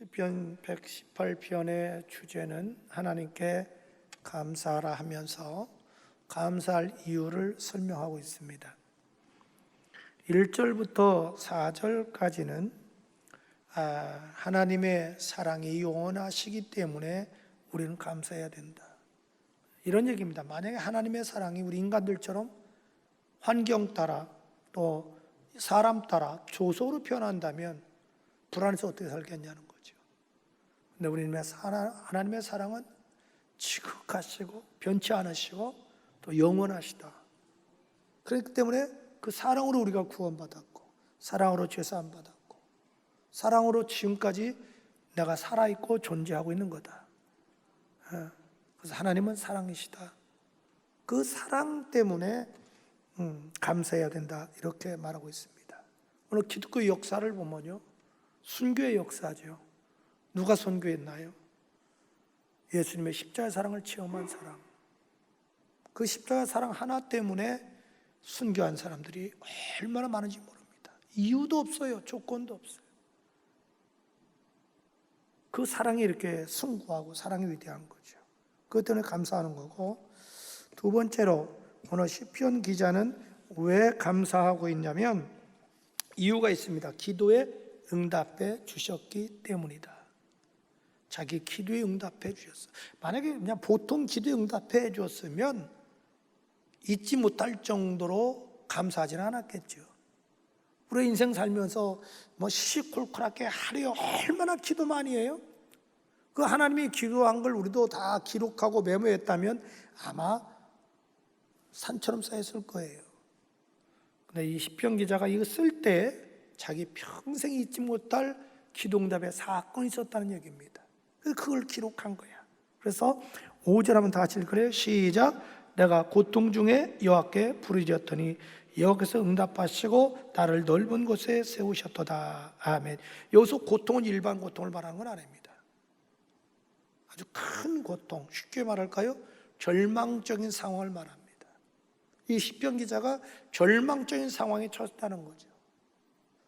시편 118편의 주제는 하나님께 감사하라 하면서 감사할 이유를 설명하고 있습니다. 1절부터 4절까지는 하나님의 사랑이 영원하시기 때문에 우리는 감사해야 된다, 이런 얘기입니다. 만약에 하나님의 사랑이 우리 인간들처럼 환경 따라 또 사람 따라 조소로 변한다면 불안해서 어떻게 살겠냐는 거죠. 근데 우리는 하나님의 사랑은 지극하시고 변치 않으시고 또 영원하시다. 그렇기 때문에 그 사랑으로 우리가 구원받았고, 사랑으로 죄사함 받았고, 사랑으로 지금까지 내가 살아있고 존재하고 있는 거다. 그래서 하나님은 사랑이시다. 그 사랑 때문에 감사해야 된다, 이렇게 말하고 있습니다. 오늘 기독교 역사를 보면요, 순교의 역사죠. 누가 선교했나요? 예수님의 십자가 사랑을 체험한 사람, 그 십자가 사랑 하나 때문에 순교한 사람들이 얼마나 많은지 모릅니다. 이유도 없어요. 조건도 없어요. 그 사랑이 이렇게 숭고하고 사랑이 위대한 거죠. 그것 때문에 감사하는 거고, 두 번째로 오늘 시편 기자는 왜 감사하고 있냐면 이유가 있습니다. 기도에 응답해 주셨기 때문이다. 자기 기도에 응답해 주셨어. 만약에 그냥 보통 기도에 응답해 주었으면 잊지 못할 정도로 감사하지는 않았겠죠. 우리 인생 살면서 시시콜콜하게 하루에 얼마나 기도 많이 해요? 그 하나님이 기도한 걸 우리도 다 기록하고 메모했다면 아마 산처럼 쌓였을 거예요. 근데 이 시편 기자가 이거 쓸 때 자기 평생 잊지 못할 기도응답의 사건이 있었다는 얘기입니다. 그걸 기록한 거야. 그래서 5절 한번 다 같이 읽으래요. 시작. 내가 고통 중에 여호와께 부르짖었더니 여호와께서 응답하시고 나를 넓은 곳에 세우셨도다. 아멘. 여기서 고통은 일반 고통을 말하는 건 아닙니다. 아주 큰 고통, 쉽게 말할까요? 절망적인 상황을 말합니다. 이 시편 기자가 절망적인 상황에 처했다는 거죠.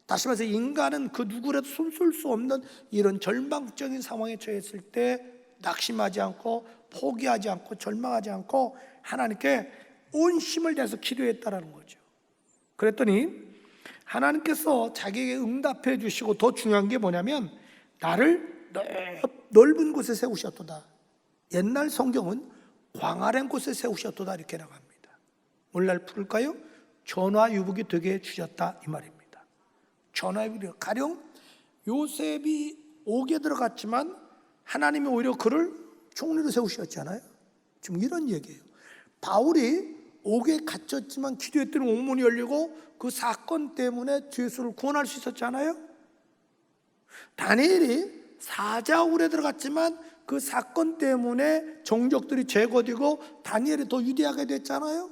다시 말해서 인간은 그 누구라도 손쓸 수 없는 이런 절망적인 상황에 처했을 때 낙심하지 않고 포기하지 않고 절망하지 않고 하나님께 온 힘을 다해서 기도했다라는 거죠. 그랬더니 하나님께서 자기에게 응답해 주시고, 더 중요한 게 뭐냐면 나를 넓은 곳에 세우셨도다. 옛날 성경은 광활한 곳에 세우셨도다 이렇게 나갑니다. 오늘날 풀까요? 전화유복이 되게 해주셨다, 이 말입니다. 전화유복이, 가령 요셉이 옥에 들어갔지만 하나님이 오히려 그를 총리로 세우셨잖아요. 지금 이런 얘기예요. 바울이 옥에 갇혔지만 기도했더니 옥문이 열리고 그 사건 때문에 죄수를 구원할 수 있었잖아요. 다니엘이 사자굴에 들어갔지만 그 사건 때문에 종족들이 제거되고 다니엘이 더 위대하게 됐잖아요.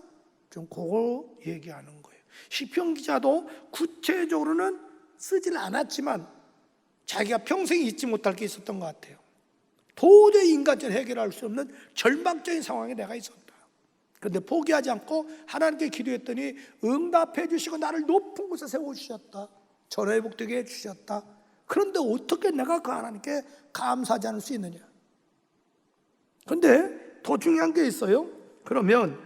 좀 그거 얘기하는 거예요. 시편 기자도 구체적으로는 쓰질 않았지만 자기가 평생 잊지 못할 게 있었던 것 같아요. 도저히 인간적으로 해결할 수 없는 절망적인 상황에 내가 있었다. 그런데 포기하지 않고 하나님께 기도했더니 응답해 주시고 나를 높은 곳에 세워주셨다. 전화회복되게 해주셨다. 그런데 어떻게 내가 그 하나님께 감사하지 않을 수 있느냐? 그런데 더 중요한 게 있어요. 그러면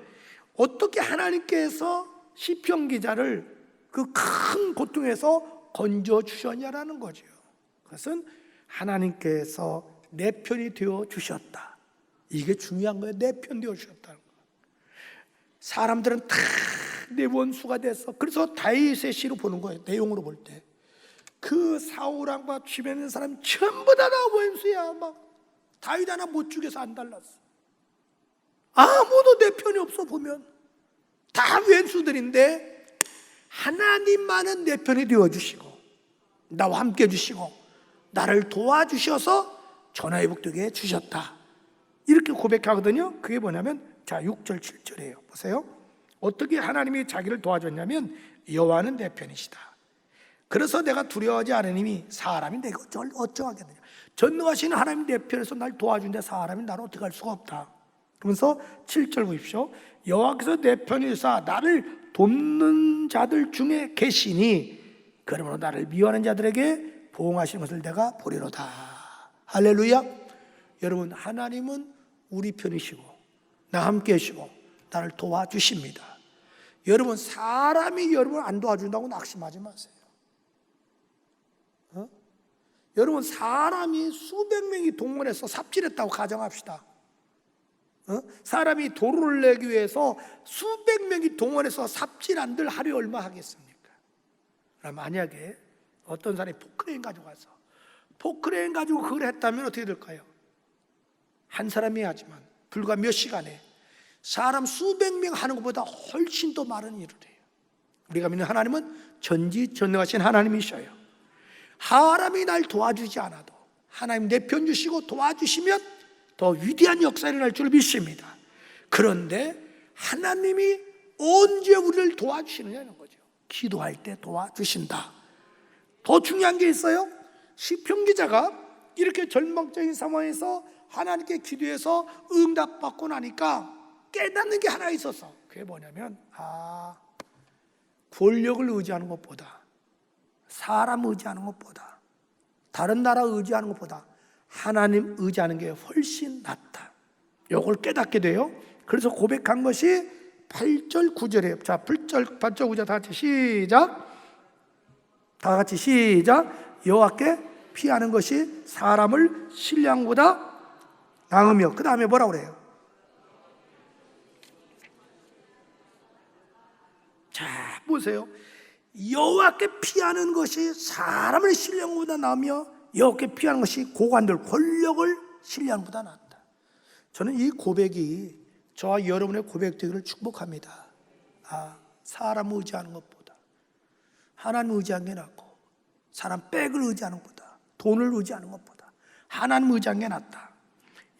어떻게 하나님께서 시편 기자를 그 큰 고통에서 건져 주셨냐라는 거죠. 그것은 하나님께서 내 편이 되어 주셨다. 이게 중요한 거예요. 내 편 되어 주셨다는 거. 사람들은 다 내 원수가 됐어. 그래서 다윗의 시로 보는 거예요. 내용으로 볼 때 그 사울왕과 주변에 있는 사람 전부 다 원수야. 막 다윗 하나 못 죽여서 안 달랐어. 아무도 내 편이 없어. 보면 다 왼수들인데 하나님만은 내 편이 되어주시고 나와 함께 해주시고 나를 도와주셔서 전화회복되게 해주셨다, 이렇게 고백하거든요. 그게 뭐냐면 자 6절 7절이에요 보세요. 어떻게 하나님이 자기를 도와줬냐면 여호와는 내 편이시다. 그래서 내가 두려워하지 않으니 사람이 내가 어쩌하겠느냐. 전능하신 하나님이 내 편에서 날 도와주는데 사람이 나를 어떻게 할 수가 없다. 그러면서 7절 보십시오. 여호와께서 내 편이사 나를 돕는 자들 중에 계시니 그러므로 나를 미워하는 자들에게 보응하시는 것을 내가 보리로다. 할렐루야. 여러분, 하나님은 우리 편이시고 나 함께 하시고 나를 도와주십니다. 여러분, 사람이 여러분을 안 도와준다고 낙심하지 마세요. 여러분, 사람이 수백 명이 동원해서 삽질했다고 가정합시다. 사람이 도로를 내기 위해서 수백 명이 동원해서 삽질한들 하루에 얼마 하겠습니까? 그럼 만약에 어떤 사람이 포크레인 가지고 와서 포크레인 가지고 그걸 했다면 어떻게 될까요? 한 사람이 하지만 불과 몇 시간에 사람 수백 명 하는 것보다 훨씬 더 많은 일을 해요. 우리가 믿는 하나님은 전지전능하신 하나님이셔요. 사람이 날 도와주지 않아도 하나님 내 편 주시고 도와주시면 더 위대한 역사가 일어날 줄 믿습니다. 그런데 하나님이 언제 우리를 도와주시느냐는 거죠. 기도할 때 도와주신다. 더 중요한 게 있어요. 시편 기자가 이렇게 절망적인 상황에서 하나님께 기도해서 응답받고 나니까 깨닫는 게 하나 있었어. 그게 뭐냐면 권력을 의지하는 것보다, 사람 의지하는 것보다, 다른 나라 의지하는 것보다 하나님 의지하는 게 훨씬 낫다. 이걸 깨닫게 돼요. 그래서 고백한 것이 8절 9절이에요. 자, 8절 9절 다 같이 시작. 여호와께 피하는 것이 사람을 신뢰한 것보다 나으며, 그 다음에 뭐라고 그래요? 자, 보세요. 여호와께 피하는 것이 사람을 신뢰한 것보다 나으며 여호와께 피하는 것이 고관들, 권력을 신뢰하는 것보다 낫다. 저는 이 고백이 저와 여러분의 고백되기를 축복합니다. 사람 의지하는 것보다 하나님 의지하는 게 낫고, 사람 백을 의지하는 것보다, 돈을 의지하는 것보다 하나님 의지하는 게 낫다.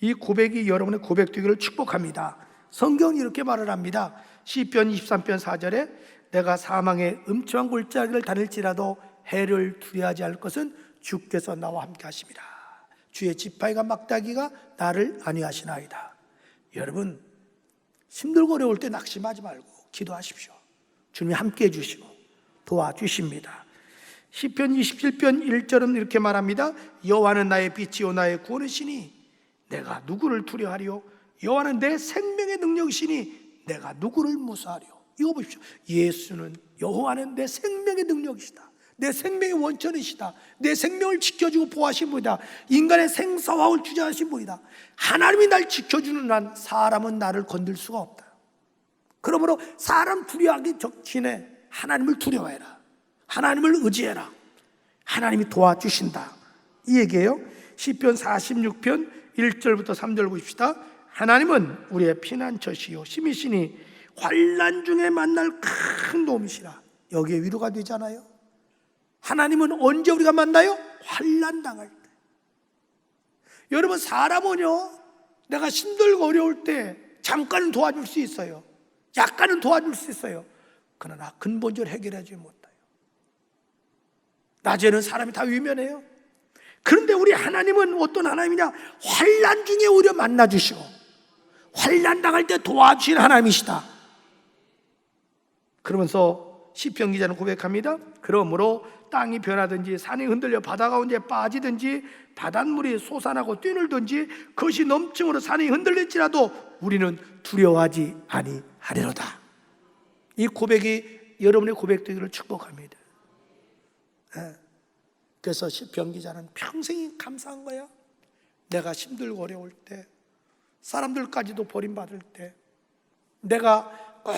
이 고백이 여러분의 고백되기를 축복합니다. 성경은 이렇게 말을 합니다. 시편 23편 4절에 내가 사망의 음침한 골짜기를 다닐지라도 해를 두려워하지 않을 것은 주께서 나와 함께 하심이라. 주의 지팡이가 막다기가 나를 안위하시나이다. 여러분, 힘들고 어려울 때 낙심하지 말고 기도하십시오. 주님이 함께 해주시고 도와주십니다. 시편 27편 1절은 이렇게 말합니다. 여호와는 나의 빛이요 나의 구원이시니 내가 누구를 두려워하리요? 여호와는 내 생명의 능력이시니 내가 누구를 무서워하리요? 이거 보십시오. 예수는, 여호와는 내 생명의 능력이시다. 내 생명의 원천이시다. 내 생명을 지켜주고 보호하신 분이다. 인간의 생사화를 주장하신 분이다. 하나님이 날 지켜주는 한 사람은 나를 건들 수가 없다. 그러므로 사람 두려워하기 전에 하나님을 두려워해라. 하나님을 의지해라. 하나님이 도와주신다. 이 얘기예요. 시편 46편 1절부터 3절 보십시다. 하나님은 우리의 피난처시요 힘이시니 환난 중에 만날 큰 도움이시라. 여기에 위로가 되잖아요. 하나님은 언제 우리가 만나요? 환난 당할 때. 여러분, 사람은요, 내가 힘들고 어려울 때 잠깐은 도와줄 수 있어요. 약간은 도와줄 수 있어요. 그러나 근본적으로 해결하지 못해요. 낮에는 사람이 다 위면해요. 그런데 우리 하나님은 어떤 하나님이냐? 환난 중에 오히려 만나주시고 환난 당할 때 도와주신 하나님이시다. 그러면서 시편 기자는 고백합니다. 그러므로 땅이 변하든지 산이 흔들려 바다 가운데 빠지든지 바닷물이 솟아나고 뛰놀든지 그것이 넘침으로 산이 흔들릴지라도 우리는 두려워하지 아니하리로다. 이 고백이 여러분의 고백되기를 축복합니다. 그래서 시편 기자는 평생이 감사한 거야. 내가 힘들고 어려울 때, 사람들까지도 버림받을 때, 내가 꼭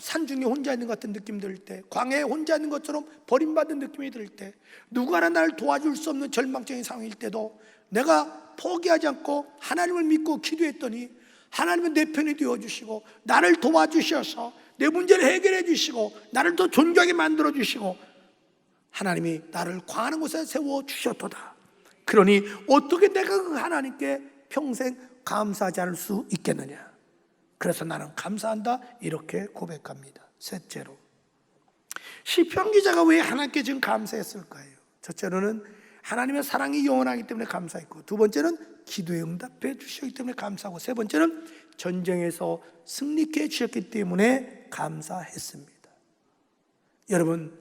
산중에 혼자 있는 것 같은 느낌 들 때, 광야에 혼자 있는 것처럼 버림받은 느낌이 들 때, 누구 하나 나를 도와줄 수 없는 절망적인 상황일 때도 내가 포기하지 않고 하나님을 믿고 기도했더니 하나님은 내 편이 되어주시고 나를 도와주셔서 내 문제를 해결해 주시고 나를 더 존귀하게 만들어 주시고 하나님이 나를 광하는 곳에 세워주셨도다. 그러니 어떻게 내가 그 하나님께 평생 감사하지 않을 수 있겠느냐. 그래서 나는 감사한다, 이렇게 고백합니다. 셋째로, 시편 기자가 왜 하나님께 지금 감사했을까요? 첫째로는 하나님의 사랑이 영원하기 때문에 감사했고, 두 번째는 기도에 응답해 주셨기 때문에 감사하고, 세 번째는 전쟁에서 승리케 해주셨기 때문에 감사했습니다. 여러분,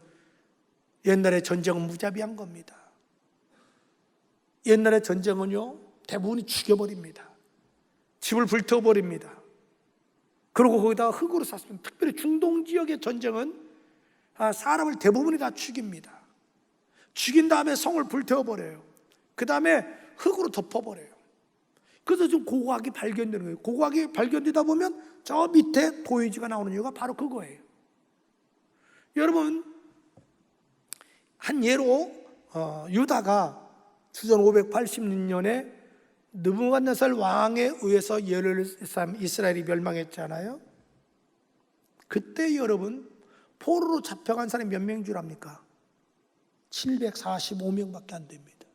옛날에 전쟁은 무자비한 겁니다. 옛날의 전쟁은요, 대부분이 죽여버립니다. 집을 불태워버립니다. 그리고 거기다가 흙으로 쌌습니다. 특별히 중동 지역의 전쟁은 사람을 대부분이 다 죽입니다. 죽인 다음에 성을 불태워버려요. 그 다음에 흙으로 덮어버려요. 그래서 좀 고고학이 발견되는 거예요. 고고학이 발견되다 보면 저 밑에 도유지가 나오는 이유가 바로 그거예요. 여러분, 한 예로 유다가 주전 586년에 느부갓네살 왕에 의해서 예루살렘 이스라엘이 멸망했잖아요. 그때 여러분 포로로 잡혀간 사람이 몇 명인 줄 압니까? 745명밖에 안 됩니다.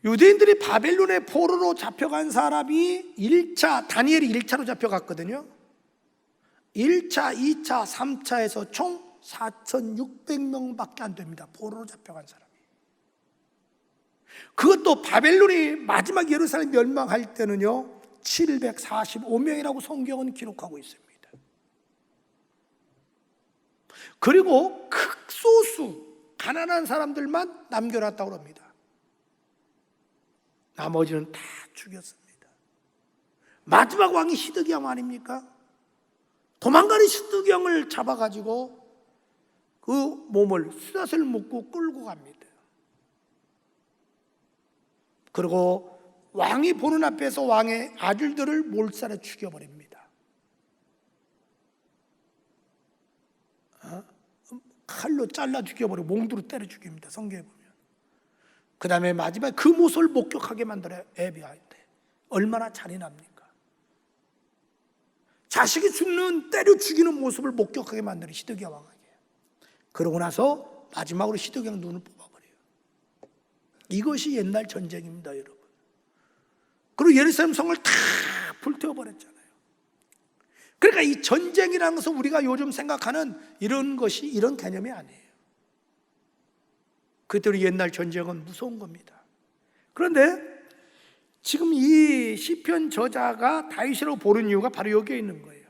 유대인들이 바벨론에 포로로 잡혀간 사람이 다니엘이 1차로 잡혀갔거든요. 1차, 2차, 3차에서 총 4,600명밖에 안 됩니다. 포로로 잡혀간 사람이. 그것도 바벨론이 마지막 예루살렘 멸망할 때는요 745명이라고 성경은 기록하고 있습니다. 그리고 극소수 가난한 사람들만 남겨놨다고 합니다. 나머지는 다 죽였습니다. 마지막 왕이 시드기야 아닙니까? 도망가는 시드기양을 잡아가지고 그 몸을 쇠사슬 묶고 끌고 갑니다. 그리고 왕이 보는 앞에서 왕의 아들들을 몰살해 죽여버립니다. 칼로 잘라 죽여버리고 몽두로 때려 죽입니다. 성경에 보면. 그 다음에 마지막에 그 모습을 목격하게 만들어요. 에비아한테. 얼마나 잔인합니까? 자식이 때려 죽이는 모습을 목격하게 만드는 시드기야 왕에게. 그러고 나서 마지막으로 시드기야 눈을 뽑아버려요. 이것이 옛날 전쟁입니다, 여러분. 그리고 예루살렘 성을 다 불태워버렸잖아요. 그러니까 이 전쟁이라는 것은 우리가 요즘 생각하는 이런 것이 이런 개념이 아니에요. 그때로 옛날 전쟁은 무서운 겁니다. 그런데 지금 이 시편 저자가 다윗이라고 부른 이유가 바로 여기에 있는 거예요.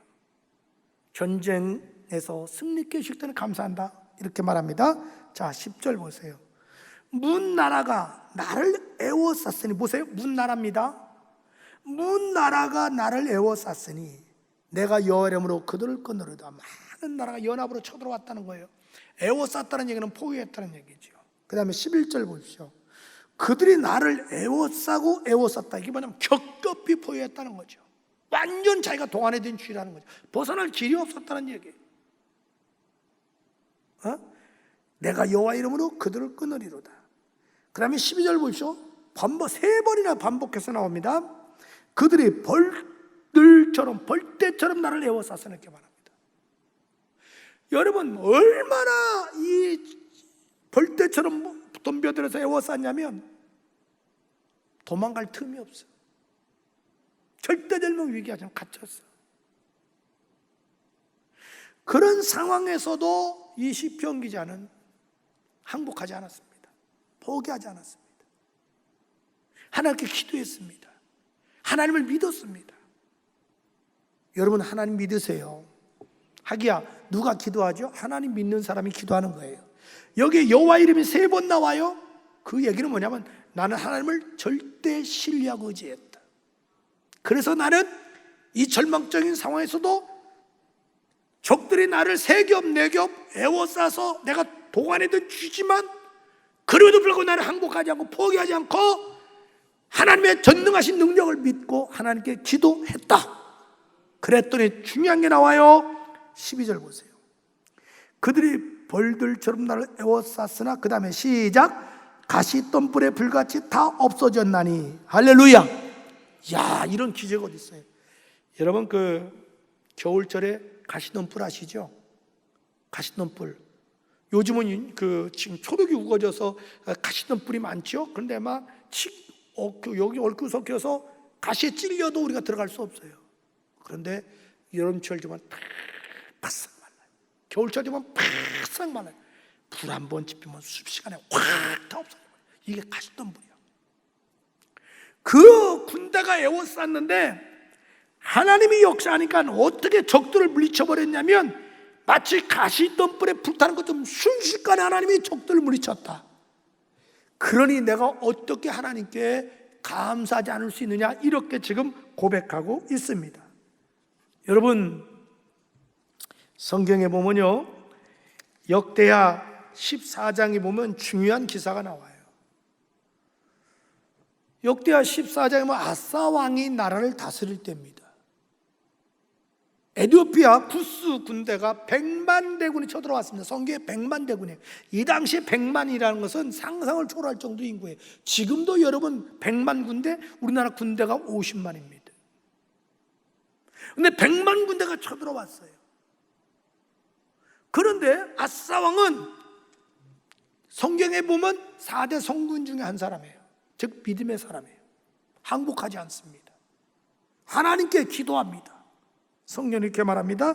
전쟁에서 승리케 해줄 때는 감사한다 이렇게 말합니다. 자, 10절 보세요. 문 나라가 나를 애워쌌으니, 보세요, 문 나라입니다. 문 나라가 나를 애워쌌으니 내가 여호와 이름으로 그들을 끊으리다. 많은 나라가 연합으로 쳐들어왔다는 거예요. 애워쌌다는 얘기는 포위했다는 얘기죠. 그 다음에 11절 보십시오. 그들이 나를 애워싸고 애워쌌다. 이게 뭐냐면 격급히 포위했다는 거죠. 완전 자기가 동안에 된 쥐라는 거죠. 벗어날 길이 없었다는 얘기예요. 내가 여호와 이름으로 그들을 끊으리로다. 그 다음에 12절 보십시오. 세 번이나 반복해서 나옵니다. 그들이 벌떼처럼 나를 애워쌌으니 이렇게 말합니다. 여러분, 얼마나 이 벌떼처럼 덤벼들어서 애워쌌냐면 도망갈 틈이 없어. 절대절명 위기하지만 갇혔어. 그런 상황에서도 이 시편 기자는 항복하지 않았습니다. 포기하지 않았습니다. 하나님께 기도했습니다. 하나님을 믿었습니다. 여러분, 하나님 믿으세요. 하기야 누가 기도하죠? 하나님 믿는 사람이 기도하는 거예요. 여기에 여호와 이름이 3번 나와요. 그 얘기는 뭐냐면 나는 하나님을 절대 신뢰하고 의지했다. 그래서 나는 이 절망적인 상황에서도 적들이 나를 3겹 4겹 애워싸서 내가 동안에든 쥐지만 그래도 불구하고 나는 항복하지 않고 포기하지 않고 하나님의 전능하신 능력을 믿고 하나님께 기도했다. 그랬더니 중요한 게 나와요. 12절 보세요. 그들이 벌들처럼 나를 애워쌌으나 그 다음에 시작. 가시덤불에 불같이 다 없어졌나니. 할렐루야. 야, 이런 기적 어디 있어요? 여러분, 그 겨울철에 가시덤불 아시죠? 가시덤불. 요즘은 지금 초록이 우거져서 가시덤불이 많죠. 그런데 아마 여기 얼굴석혀서 가시에 찔려도 우리가 들어갈 수 없어요. 그런데 여름철 되면 바싹 말라요. 겨울철 되면 바싹 말라요. 불 한 번 지피면 숲시간에 확 다 없어져요. 이게 가시덤불이야. 그 군대가 에워쌌는데 하나님이 역사하니까 어떻게 적들을 물리쳐버렸냐면 마치 가시덤불에 불타는 것처럼 순식간에 하나님이 적들을 물리쳤다. 그러니 내가 어떻게 하나님께 감사하지 않을 수 있느냐, 이렇게 지금 고백하고 있습니다. 여러분, 성경에 보면요, 역대하 14장에 보면 중요한 기사가 나와요. 역대하 14장에 보면 아사 왕이 나라를 다스릴 때입니다. 에티오피아 구스 군대가 100만 대군이 쳐들어왔습니다. 성경에 100만 대군이에요. 이 당시에 100만이라는 것은 상상을 초월할 정도 인구예요. 지금도 여러분 100만 군대, 우리나라 군대가 50만입니다. 근데 100만 군대가 쳐들어왔어요. 그런데 아사 왕은 성경에 보면 4대 성군 중에 한 사람이에요. 즉 믿음의 사람이에요. 항복하지 않습니다. 하나님께 기도합니다. 성경이 이렇게 말합니다.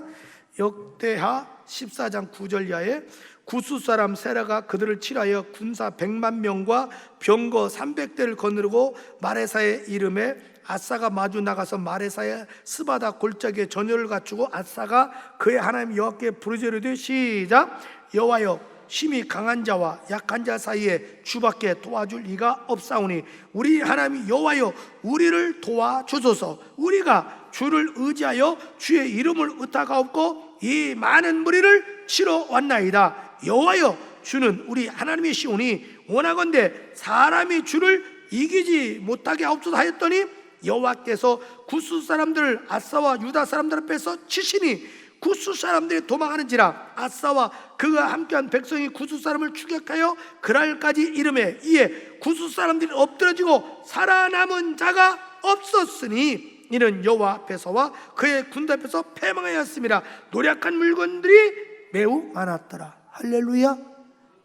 역대하 14장 9절 이하에 구스 사람 세라가 그들을 칠하여 군사 100만 명과 병거 300대를 거느리고 마레사의 이름에 아사가 마주 나가서 마레사의 스바다 골짜기에 전열을 갖추고 아사가 그의 하나님 여호와께 부르짖으되 시작. 여호와여, 심히 강한 자와 약한 자 사이에 주밖에 도와줄 이가 없사오니 우리 하나님 여호와여, 우리를 도와주소서. 우리가 주를 의지하여 주의 이름을 의탁하옵고 이 많은 무리를 치러 왔나이다. 여호와여, 주는 우리 하나님이시오니 원하건대 사람이 주를 이기지 못하게 하옵소서 하였더니 여호와께서 구스 사람들을 아사와 유다 사람들 앞에서 치시니 구스 사람들이 도망하는지라 아사와 그가 함께한 백성이 구스 사람을 추격하여 그날까지 이름에 이에 구스 사람들이 엎드러지고 살아남은 자가 없었으니 이는 여호와 앞에서와 그의 군대 앞에서 패망하였습니다. 노력한 물건들이 매우 많았더라. 할렐루야.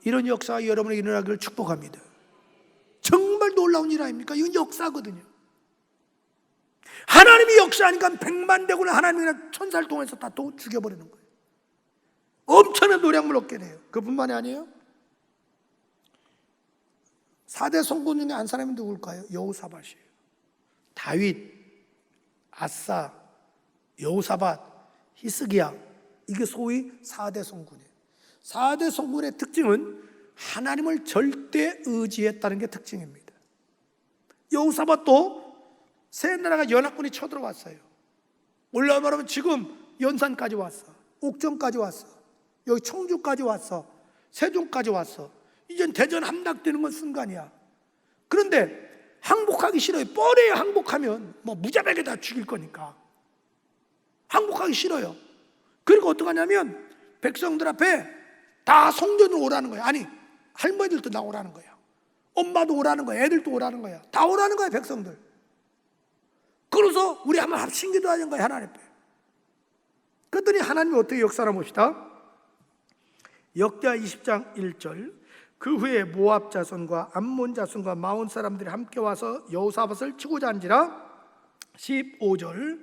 이런 역사가 여러분에게 일어나기를 축복합니다. 정말 놀라운 일 아닙니까? 이건 역사거든요. 하나님이 역사하니까 100만 대군을 하나님이랑 천사를 통해서 다 죽여버리는 거예요. 엄청난 노량물 얻게 돼요. 그뿐만이 아니에요. 4대 성군 중에 한 사람이 누굴까요? 여호사밧이에요. 다윗, 아사, 여호사밧, 히스기야, 이게 소위 4대 성군이에요. 4대 성군의 특징은 하나님을 절대 의지했다는 게 특징입니다. 여호사밧도 세 나라가 연합군이 쳐들어왔어요. 올라와 말하면 지금 연산까지 왔어, 옥정까지 왔어, 여기 청주까지 왔어, 세종까지 왔어. 이젠 대전 함락되는 건 순간이야. 그런데 항복하기 싫어요. 뻔해요. 항복하면 뭐 무자백에 다 죽일 거니까 항복하기 싫어요. 그리고 어떡하냐면 백성들 앞에 다 성전으로 오라는 거야. 아니, 할머니들도 나오라는 거야. 엄마도 오라는 거야. 애들도 오라는 거야. 다 오라는 거야, 백성들. 그래서 우리 한번 합심기도 하는 거예요, 하나님 앞에. 그랬더니 하나님이 어떻게 역사를 봅시다. 역대하 20장 1절. 그 후에 모압 자손과 암몬 자손과 마온 사람들이 함께 와서 여호사밧을 치고자 한지라. 15절.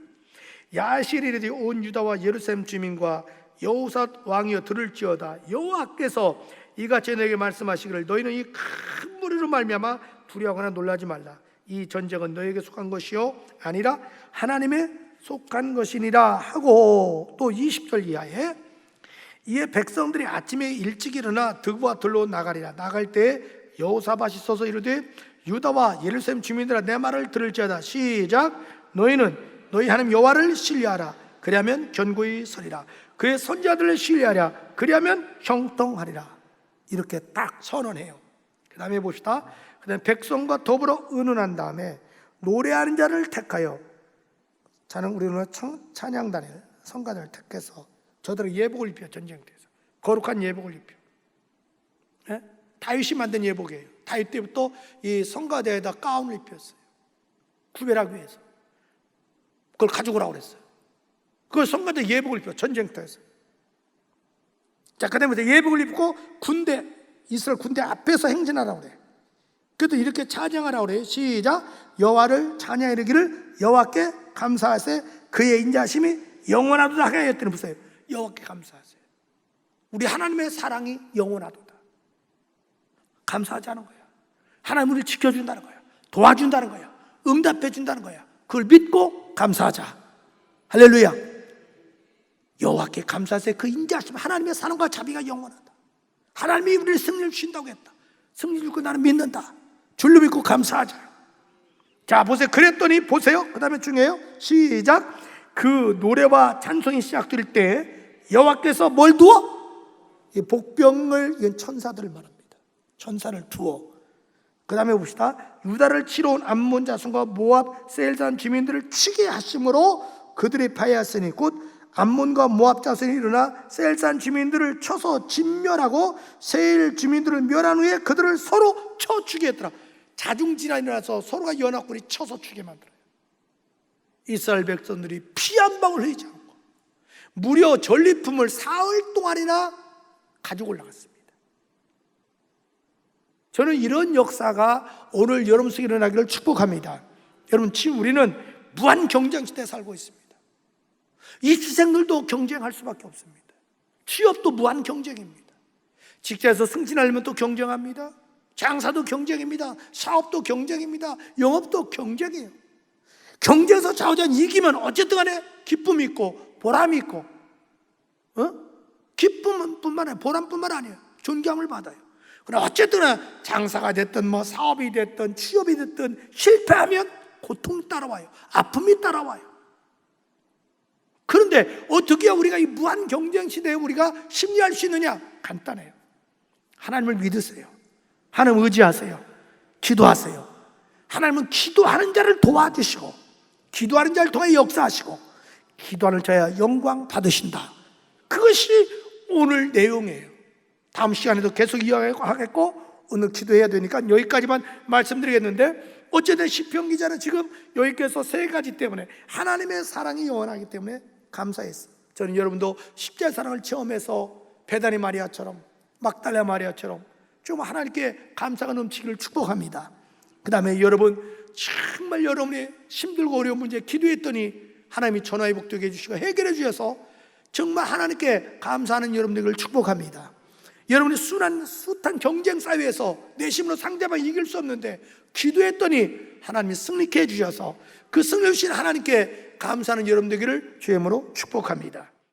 야실이 이르되 온 유다와 예루살렘 주민과 여호사밧 왕이여 들을지어다. 여호와께서 이같이 너에게 말씀하시기를 너희는 이 큰 무리로 말미암아 두려워하거나 놀라지 말라. 이 전쟁은 너에게 속한 것이요 아니라 하나님에 속한 것이니라 하고, 또 20절 이하에 이에 백성들이 아침에 일찍 일어나 득과 들로 나가리라. 나갈 때 여호사밧이 서서 이르되 유다와 예루살렘 주민들아 내 말을 들을지어다. 시작. 너희는 너희 하나님 여호와를 신뢰하라. 그리하면 견고히 서리라. 그의 선지자들을 신뢰하랴. 그리하면 형통하리라. 이렇게 딱 선언해요. 그 다음에 봅시다. 그 다음에 백성과 더불어 의논한 다음에 노래하는 자를 택하여, 자는 우리는 찬양단을 성가들을 택해서 저들은 예복을 입혀. 전쟁터에서 거룩한 예복을 입혀. 네? 다윗이 만든 예복이에요. 다윗 때부터 이 성가대에다 가운을 입혔어요. 구별하기 위해서. 그걸 가지고 오라고 그랬어요. 그걸 성가대 예복을 입혀. 전쟁터에서. 자, 그 다음에 예복을 입고 군대, 이스라엘 군대 앞에서 행진하라고 그래요. 그래도 이렇게 찬양하라고 그래요. 시작. 여호와를 찬양하 이르기를 여호와께 감사하세 그의 인자하심이 영원하도다 하게 하였더니 보세요. 여호와께 감사하세요. 우리 하나님의 사랑이 영원하도다. 감사하자는 거야. 하나님 우리를 지켜준다는 거야. 도와준다는 거야. 응답해 준다는 거야. 그걸 믿고 감사하자. 할렐루야. 여호와께 감사하세요. 그 인자하심, 하나님의 사랑과 자비가 영원하다. 하나님이 우리를 승리를 주신다고 했다. 승리 줄 거 나는 믿는다. 줄로 믿고 감사하자. 자, 보세요. 그랬더니 보세요. 그 다음에 중요해요. 시작. 그 노래와 찬송이 시작될 때 여호와께서 뭘 두어? 이 복병을, 이건 천사들을 말합니다. 천사를 두어. 그 다음에 봅시다. 유다를 치러 온 암몬 자손과 모압 세일산 주민들을 치게 하심으로 그들이 패하였으니 곧 암몬과 모압 자손이 일어나 세일산 주민들을 쳐서 진멸하고 세일 주민들을 멸한 후에 그들을 서로 쳐 죽게 했더라. 자중질환이 일어나서 서로가 연합군이 쳐서 죽게 만들어요. 이스라엘 백성들이 피 한 방울 흘리지 않고 무려 전리품을 사흘 동안이나 가지고 올라갔습니다. 저는 이런 역사가 오늘 여러분 속에 일어나기를 축복합니다. 여러분, 지금 우리는 무한 경쟁 시대에 살고 있습니다. 이 시생들도 경쟁할 수밖에 없습니다. 취업도 무한 경쟁입니다. 직장에서 승진하려면 또 경쟁합니다. 장사도 경쟁입니다. 사업도 경쟁입니다. 영업도 경쟁이에요. 경쟁에서 좌우전 이기면 어쨌든 간에 기쁨이 있고 보람이 있고, 기쁨뿐만 아니라 보람뿐만 아니에요. 존경을 받아요. 그러나 어쨌든 장사가 됐든 뭐 사업이 됐든 취업이 됐든 실패하면 고통이 따라와요. 아픔이 따라와요. 그런데 어떻게 우리가 이 무한 경쟁 시대에 우리가 승리할 수 있느냐? 간단해요. 하나님을 믿으세요. 하나님 의지하세요. 기도하세요. 하나님은 기도하는 자를 도와주시고 기도하는 자를 통해 역사하시고 기도하는 자야 영광 받으신다. 그것이 오늘 내용이에요. 다음 시간에도 계속 이야기하겠고 오늘 기도해야 되니까 여기까지만 말씀드리겠는데, 어쨌든 시편 기자는 지금 여기께서 세 가지 때문에 하나님의 사랑이 영원하기 때문에 감사했어요. 저는 여러분도 십자의 사랑을 체험해서 베다니 마리아처럼 막달라 마리아처럼 좀 하나님께 감사가 넘치기를 축복합니다. 그 다음에 여러분, 정말 여러분이 힘들고 어려운 문제 기도했더니 하나님이 전화위복되게 해주시고 해결해 주셔서 정말 하나님께 감사하는 여러분들을 축복합니다. 여러분이 숱한 경쟁 사회에서 내심으로 상대방 이길 수 없는데 기도했더니 하나님이 승리케 해주셔서 그 승리 주신 하나님께 감사하는 여러분 되기를 주의 이름으로 축복합니다.